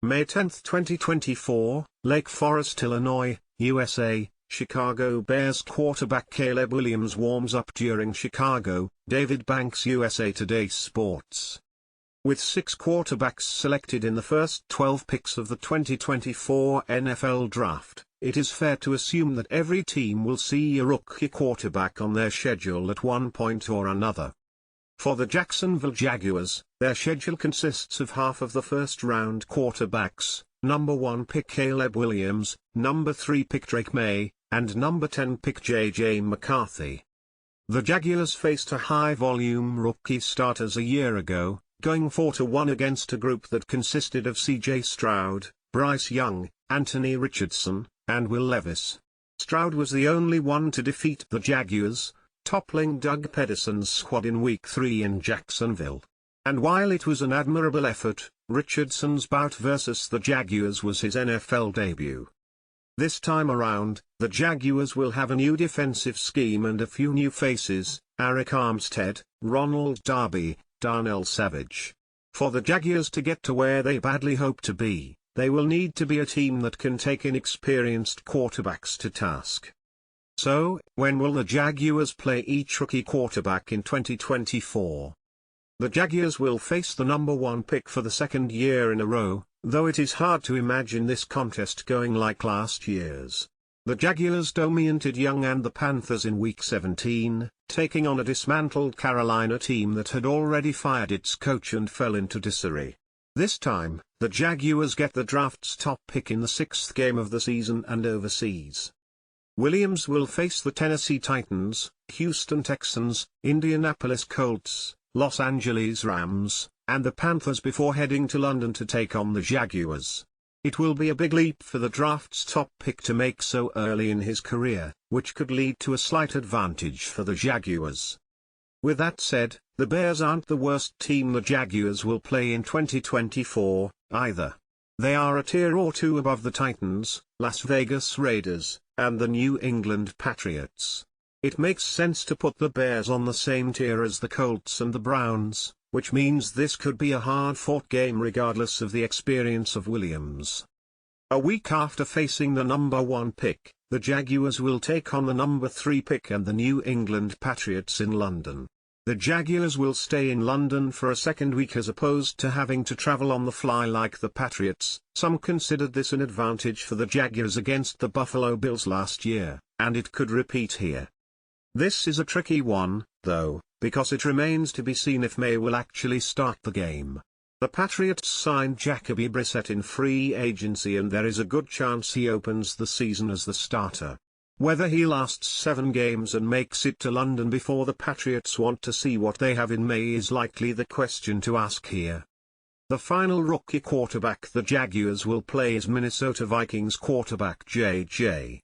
May 10, 2024, Lake Forest, Illinois, USA. Chicago Bears quarterback Caleb Williams warms up during Chicago, David Banks, USA Today Sports. With 6 quarterbacks selected in the first 12 picks of the 2024 NFL Draft, it is fair to assume that every team will see a rookie quarterback on their schedule at one point or another. For the Jacksonville Jaguars, their schedule consists of half of the first-round quarterbacks, number 1 pick Caleb Williams, number 3 pick Drake May, and number 10 pick J.J. McCarthy. The Jaguars faced a high-volume rookie starters a year ago, going 4-1 against a group that consisted of C.J. Stroud, Bryce Young, Anthony Richardson, and Will Levis. Stroud was the only one to defeat the Jaguars, toppling Doug Pederson's squad in Week 3 in Jacksonville. And while it was an admirable effort, Richardson's bout versus the Jaguars was his NFL debut. This time around, the Jaguars will have a new defensive scheme and a few new faces: Arik Armstead, Ronald Darby, Darnell Savage. For the Jaguars to get to where they badly hope to be, they will need to be a team that can take inexperienced quarterbacks to task. So, when will the Jaguars play each rookie quarterback in 2024? The Jaguars will face the number 1 pick for the second year in a row, though it is hard to imagine this contest going like last year's. The Jaguars dominated Young and the Panthers in Week 17, taking on a dismantled Carolina team that had already fired its coach and fell into disarray. This time, the Jaguars get the draft's top pick in the 6th game of the season and overseas. Williams will face the Tennessee Titans, Houston Texans, Indianapolis Colts, Los Angeles Rams, and the Panthers before heading to London to take on the Jaguars. It will be a big leap for the draft's top pick to make so early in his career, which could lead to a slight advantage for the Jaguars. With that said, the Bears aren't the worst team the Jaguars will play in 2024, either. They are a tier or two above the Titans, Las Vegas Raiders, and the New England Patriots. It makes sense to put the Bears on the same tier as the Colts and the Browns, which means this could be a hard-fought game regardless of the experience of Williams. A week after facing the number 1 pick, the Jaguars will take on the number 3 pick and the New England Patriots in London. The Jaguars will stay in London for a second week as opposed to having to travel on the fly like the Patriots. Some considered this an advantage for the Jaguars against the Buffalo Bills last year, and it could repeat here. This is a tricky one, though, because it remains to be seen if May will actually start the game. The Patriots signed Jacoby Brissett in free agency and there is a good chance he opens the season as the starter. Whether he lasts 7 games and makes it to London before the Patriots want to see what they have in May is likely the question to ask here. The final rookie quarterback the Jaguars will play is Minnesota Vikings quarterback J.J.